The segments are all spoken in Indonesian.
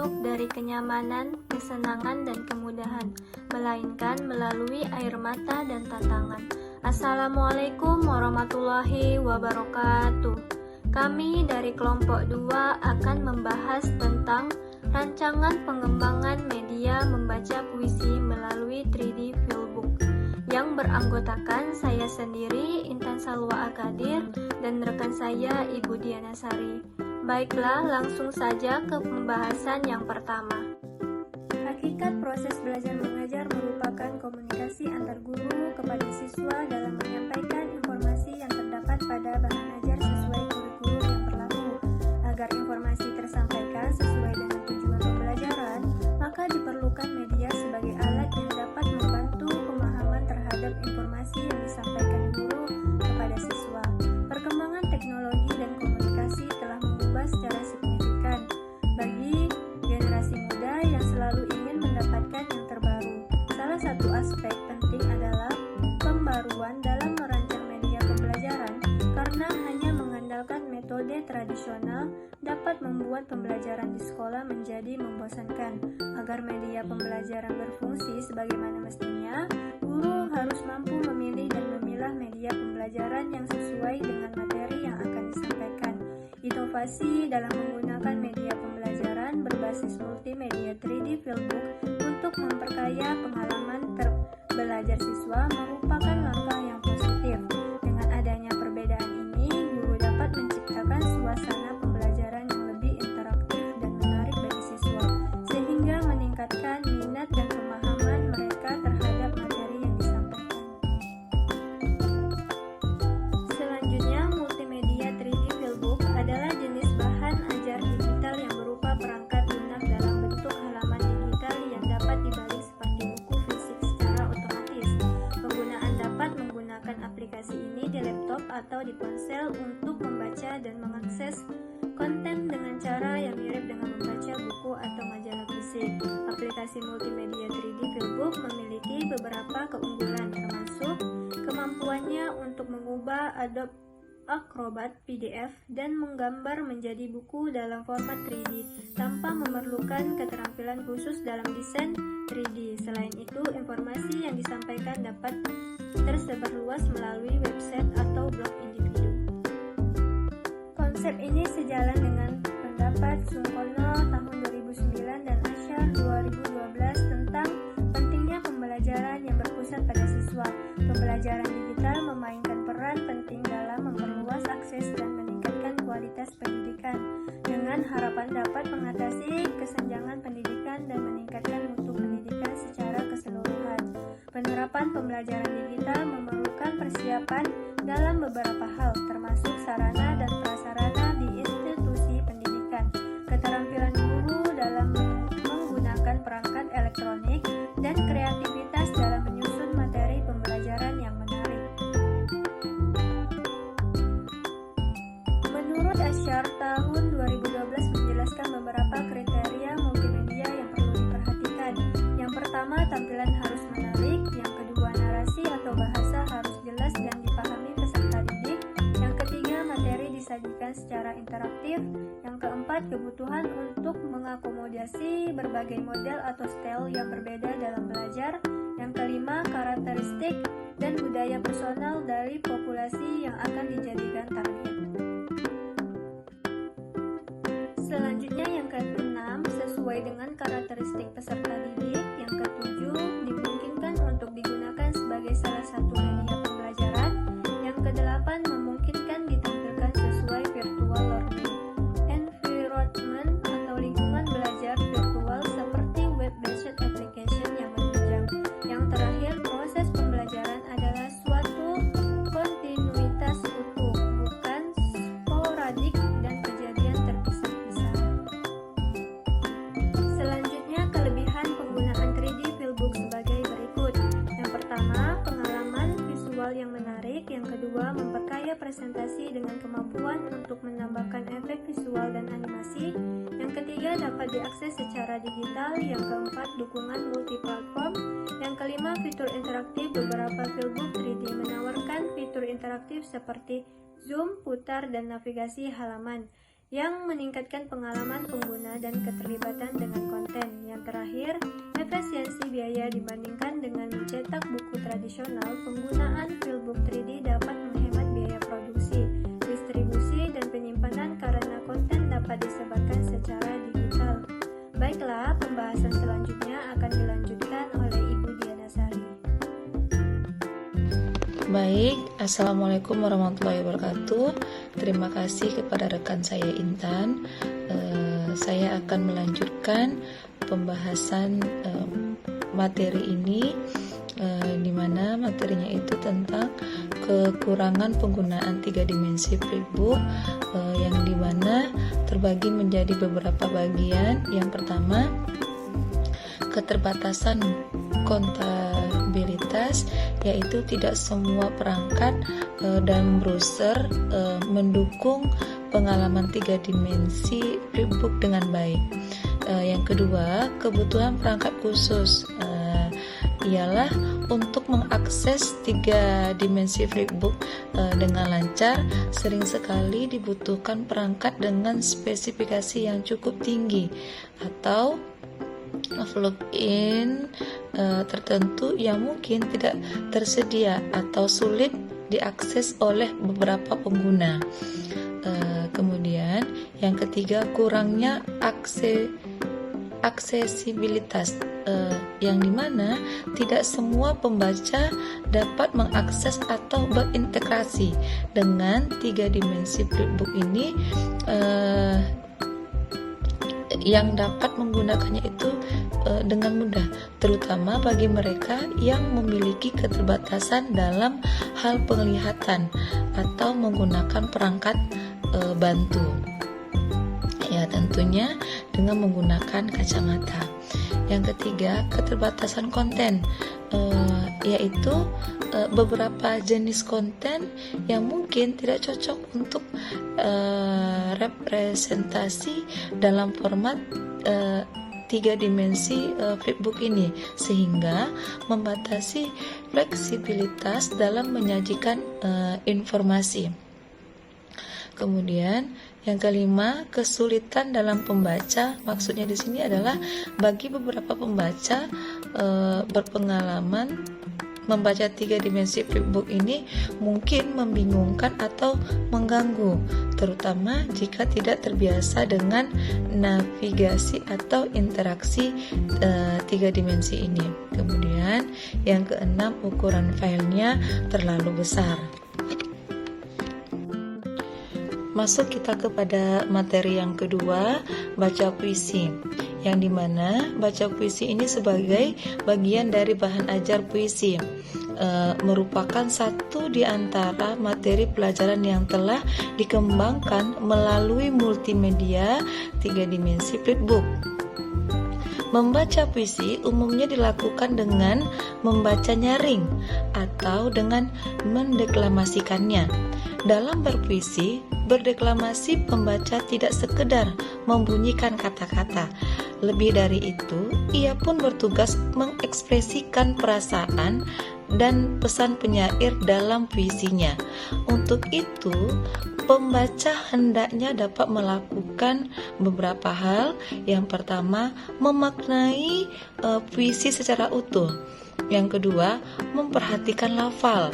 hidup dari kenyamanan, kesenangan, dan kemudahan, melainkan melalui air mata dan tantangan. Assalamualaikum warahmatullahi wabarakatuh. Kami dari kelompok 2 akan membahas tentang rancangan pengembangan media membaca puisi melalui 3D Fieldbook yang beranggotakan saya sendiri, Intan Salwa Akadir, dan rekan saya, Ibu Diana Sari. Baiklah, langsung saja ke pembahasan yang pertama. Hakikat proses belajar mengajar merupakan komunikasi antar guru kepada siswa dalam menyampaikan informasi yang terdapat pada bahan ajar sesuai kurikulum yang berlaku. Agar informasi tersampaikan sesuai dengan tujuan pembelajaran, maka diperlukan media sebagai alat yang dapat membantu pemahaman terhadap informasi yang disampaikan guru kepada siswa. Perkembangan teknologi dan komunikasi telah mengubah secara signifikan bagi generasi muda yang selalu ingin mendapatkan yang terbaru. Salah satu aspek penting adalah pembaruan dalam merancang media pembelajaran, karena hanya mengandalkan metode tradisional dapat membuat pembelajaran di sekolah menjadi membosankan. Agar media pembelajaran berfungsi sebagaimana mestinya, guru harus mampu memilih dan memilah media pembelajaran yang sesuai dengan materi yang akan disampaikan. Inovasi dalam menggunakan media pembelajaran berbasis multimedia 3D Fieldbook untuk memperkaya pengalaman belajar siswa merupakan langkah yang positif. Dengan adanya perbedaan ini, guru dapat menciptakan suasana pembelajaran yang lebih interaktif dan menarik bagi siswa, sehingga meningkatkan minat dan pemahaman mereka terhadap materi yang disampaikan. Selanjutnya, multimedia 3D Fieldbook adalah jenis bahan ajar digital yang berupa perangkat lunak dalam bentuk halaman digital yang dapat dibalik seperti buku fisik secara otomatis. Penggunaan dapat menggunakan aplikasi ini di laptop atau di ponsel untuk membaca dan mengakses konten dengan cara yang mirip dengan membaca buku atau majalah fisik. Aplikasi multimedia 3D Fieldbook memiliki beberapa keunggulan, termasuk kemampuannya untuk mengubah Adobe Acrobat PDF dan menggambar menjadi buku dalam format 3D tanpa memerlukan keterampilan khusus dalam desain 3D. Selain itu, informasi yang disampaikan dapat tersebar luas melalui website atau blog individu. Konsep ini sejalan dengan pendapat Sungkono tahun 2009 dan Asyar 2012 tentang pentingnya pembelajaran yang berpusat pada siswa. Pembelajaran digital memainkan peran penting dalam memperluas akses dan meningkatkan kualitas pendidikan, dengan harapan dapat mengatasi kesenjangan pendidikan dan meningkatkan mutu pendidikan secara keseluruhan. Penerapan pembelajaran digital memerlukan persiapan dalam beberapa hal, termasuk sarana dan prasarana di institusi pendidikan, keterampilan guru dalam menggunakan perangkat elektronik, dan kreativitas dalam menyusun materi pembelajaran yang menarik. Menurut Asyar tahun 2012 menjelaskan beberapa kriteria multimedia yang perlu diperhatikan. Yang pertama, tampilan harus menarik. Yang kedua, narasi atau bahasa harus jelas dan dipahami peserta didik. Yang ketiga, materi disajikan secara interaktif. Yang keempat, kebutuhan untuk mengakomodasi berbagai model atau style yang berbeda dalam belajar. Yang kelima, karakteristik dan budaya personal dari populasi yang akan dijadikan target. Selanjutnya yang keenam, sesuai dengan karakteristik peserta didik. Yang ketujuh, dimungkinkan untuk digunakan sebagai salah satu media pembelajaran. Yang kedelapan, memungkinkan ditampilkan sesuai virtual learning environment atau lingkungan belajar virtual seperti web-based application yang menunjang. Yang terakhir, proses pembelajaran adalah suatu kontinuitas utuh, bukan sporadik dan kejadian terpisah-pisah. Selanjutnya, kelebihan penggunaan 3D Fieldbook sebagai berikut. Yang pertama, pengalaman visual yang menarik. Yang kedua, memperkaya presentasi dengan kemampuan untuk menambahkan efek visual dan animasi. Yang ketiga, dapat diakses secara digital. Yang keempat, dukungan multiplatform. Yang kelima, fitur interaktif. Beberapa Fieldbook 3D menawarkan fitur interaktif seperti zoom, putar, dan navigasi halaman. yang meningkatkan pengalaman pengguna dan keterlibatan dengan konten. Yang terakhir, efisiensi biaya dibandingkan dengan mencetak buku tradisional. Penggunaan Flipbook 3D dapat menghemat biaya produksi, distribusi, dan penyimpanan karena konten dapat disebarkan secara digital. Baiklah, pembahasan selanjutnya akan dilanjutkan oleh Ibu Diana Sari. Baik, Assalamualaikum warahmatullahi wabarakatuh. Terima kasih kepada rekan saya Intan. Saya akan melanjutkan pembahasan materi ini, di mana materinya itu tentang kekurangan penggunaan 3 dimensi Flipbook, yang di mana terbagi menjadi beberapa bagian. Yang pertama, keterbatasan kontabilitas, yaitu tidak semua perangkat dan browser mendukung pengalaman 3 dimensi Flipbook dengan baik. Yang kedua, kebutuhan perangkat khusus ialah untuk mengakses 3 dimensi Flipbook dengan lancar. Sering sekali dibutuhkan perangkat dengan spesifikasi yang cukup tinggi atau plugin tertentu yang mungkin tidak tersedia atau sulit diakses oleh beberapa pengguna. Kemudian yang ketiga, kurangnya aksesibilitas, yang dimana tidak semua pembaca dapat mengakses atau berintegrasi dengan 3 dimensi Flipbook ini. Yang dapat menggunakannya itu dengan mudah, terutama bagi mereka yang memiliki keterbatasan dalam hal penglihatan atau menggunakan perangkat bantu. Ya, tentunya dengan menggunakan kacamata. Yang ketiga, keterbatasan konten, yaitu beberapa jenis konten yang mungkin tidak cocok untuk representasi dalam format 3 dimensi Flipbook ini, sehingga membatasi fleksibilitas dalam menyajikan informasi. Kemudian yang kelima, kesulitan dalam pembaca. Maksudnya di sini adalah bagi beberapa pembaca berpengalaman membaca 3 dimensi Flipbook ini mungkin membingungkan atau mengganggu, terutama jika tidak terbiasa dengan navigasi atau interaksi 3 dimensi ini. Kemudian yang keenam, ukuran filenya terlalu besar. Masuk kita kepada materi yang kedua, baca puisi, yang dimana baca puisi ini sebagai bagian dari bahan ajar puisi, merupakan satu di antara materi pelajaran yang telah dikembangkan melalui multimedia 3 dimensi Flipbook. Membaca puisi umumnya dilakukan dengan membaca nyaring atau dengan mendeklamasikannya. Dalam berpuisi, berdeklamasi pembaca tidak sekedar membunyikan kata-kata. Lebih dari itu, ia pun bertugas mengekspresikan perasaan dan pesan penyair dalam puisinya. Untuk itu, pembaca hendaknya dapat melakukan beberapa hal. Yang pertama, memaknai puisi secara utuh. Yang kedua, memperhatikan lafal,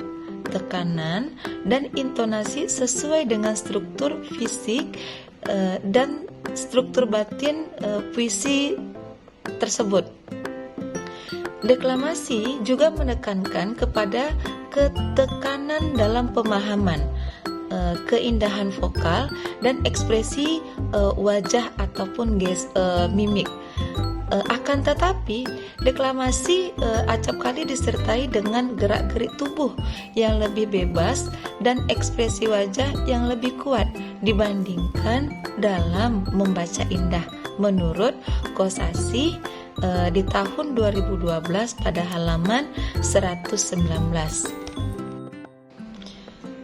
tekanan, dan intonasi sesuai dengan struktur fisik dan struktur batin puisi tersebut. Deklamasi juga menekankan kepada ketekanan dalam pemahaman, keindahan vokal, dan ekspresi wajah ataupun mimik. Akan tetapi, deklamasi acap kali disertai dengan gerak-gerik tubuh yang lebih bebas dan ekspresi wajah yang lebih kuat dibandingkan dalam membaca indah, menurut Kosasih di tahun 2012 pada halaman 119.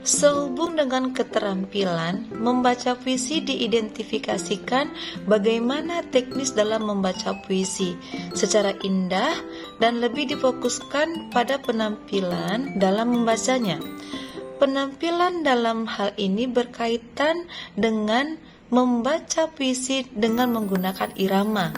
Sehubung dengan keterampilan membaca puisi, diidentifikasikan bagaimana teknis dalam membaca puisi secara indah dan lebih difokuskan pada penampilan dalam membacanya. Penampilan dalam hal ini berkaitan dengan membaca puisi dengan menggunakan irama,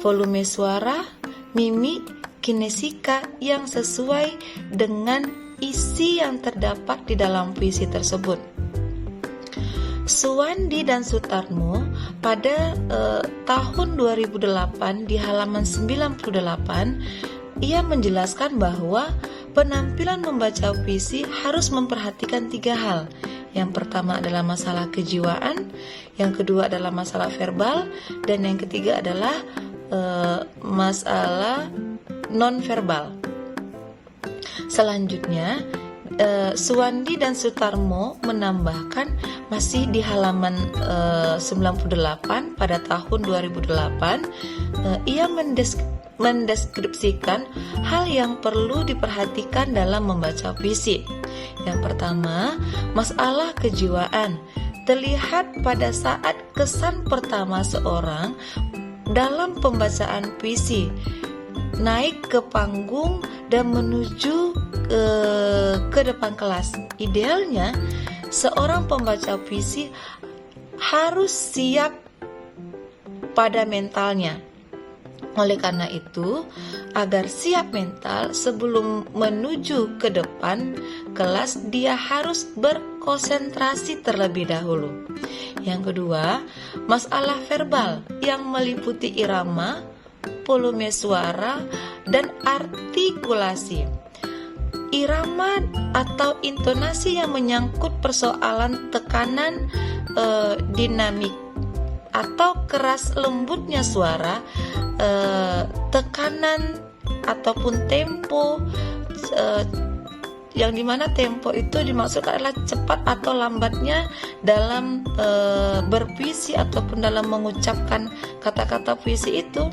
volume suara, mimik, kinesika yang sesuai dengan isi yang terdapat di dalam puisi tersebut. Suwandi dan Sutarmo pada tahun 2008 di halaman 98, ia menjelaskan bahwa penampilan membaca puisi harus memperhatikan 3 hal. Yang pertama adalah masalah kejiwaan, yang kedua adalah masalah verbal, dan yang ketiga adalah masalah non-verbal. Selanjutnya, Suwandi dan Sutarmo menambahkan masih di halaman 98 pada tahun 2008, ia mendeskripsikan hal yang perlu diperhatikan dalam membaca puisi. Yang pertama, masalah kejiwaan terlihat pada saat kesan pertama seorang dalam pembacaan puisi, naik ke panggung dan menuju ke depan kelas. Idealnya, seorang pembaca puisi harus siap pada mentalnya. Oleh karena itu, agar siap mental sebelum menuju ke depan kelas, dia harus berkonsentrasi terlebih dahulu. Yang kedua, masalah verbal yang meliputi irama, volume suara, dan artikulasi. Irama atau intonasi yang menyangkut persoalan tekanan dinamik atau keras lembutnya suara, tekanan ataupun tempo, yang dimana tempo itu dimaksudkan adalah cepat atau lambatnya dalam berpuisi ataupun dalam mengucapkan kata-kata puisi itu.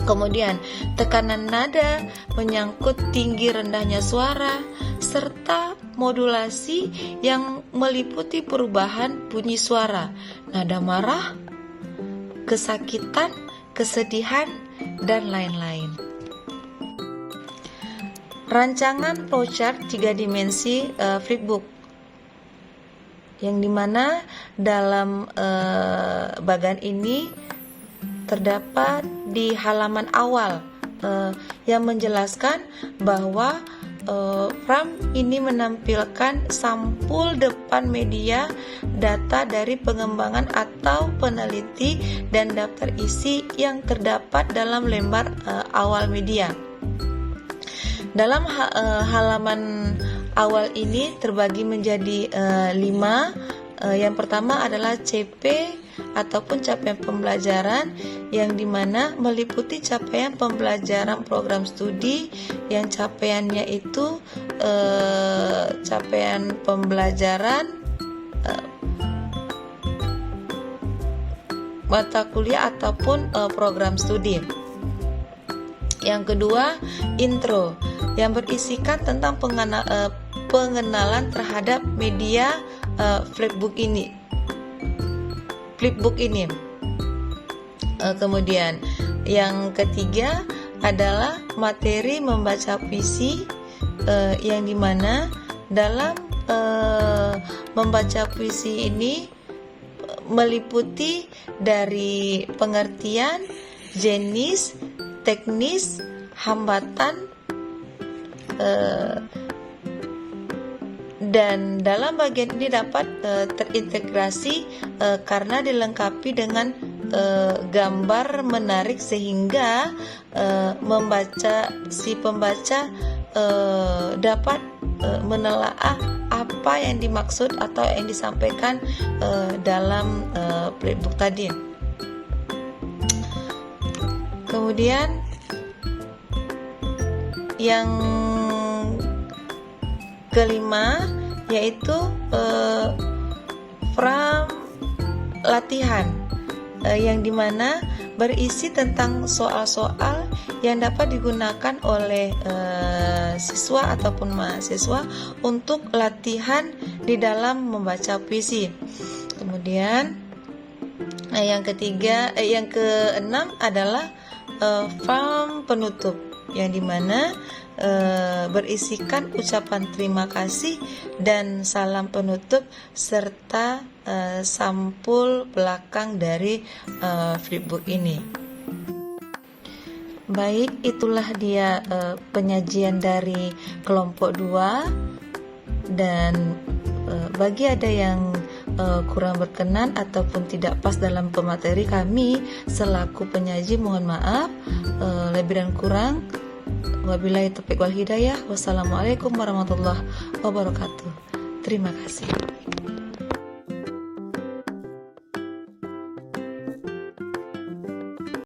Kemudian tekanan nada menyangkut tinggi rendahnya suara, serta modulasi yang meliputi perubahan bunyi suara, nada marah, kesakitan, kesedihan, dan lain-lain. Rancangan flowchart 3 dimensi flipbook, yang dimana dalam bagian ini terdapat di halaman awal yang menjelaskan bahwa Fram ini menampilkan sampul depan media data dari pengembangan atau peneliti dan daftar isi yang terdapat dalam lembar awal media. Dalam halaman awal ini terbagi menjadi 5. Yang pertama adalah CP ataupun capaian pembelajaran, yang dimana meliputi capaian pembelajaran program studi yang capaiannya itu capaian pembelajaran mata kuliah ataupun program studi. Yang kedua, intro yang berisikan tentang pengenalan terhadap media flipbook ini. Kemudian yang ketiga adalah materi membaca puisi, yang dimana dalam membaca puisi ini meliputi dari pengertian, jenis, teknis, hambatan, dan dalam bagian ini dapat terintegrasi karena dilengkapi dengan gambar menarik sehingga si pembaca dapat menelaah apa yang dimaksud atau yang disampaikan dalam flipbook tadi. Kemudian yang kelima yaitu Fram latihan, yang dimana berisi tentang soal-soal yang dapat digunakan oleh siswa ataupun mahasiswa untuk latihan di dalam membaca puisi. Kemudian yang keenam adalah Fram penutup, yang dimana berisikan ucapan terima kasih dan salam penutup serta sampul belakang dari flipbook ini. Baik, itulah dia penyajian dari kelompok 2, dan bagi ada yang kurang berkenan ataupun tidak pas dalam pemateri, kami selaku penyaji mohon maaf lebih dan kurang. Wabillahi taufiq wal hidayah. Wassalamualaikum warahmatullahi wabarakatuh. Terima kasih.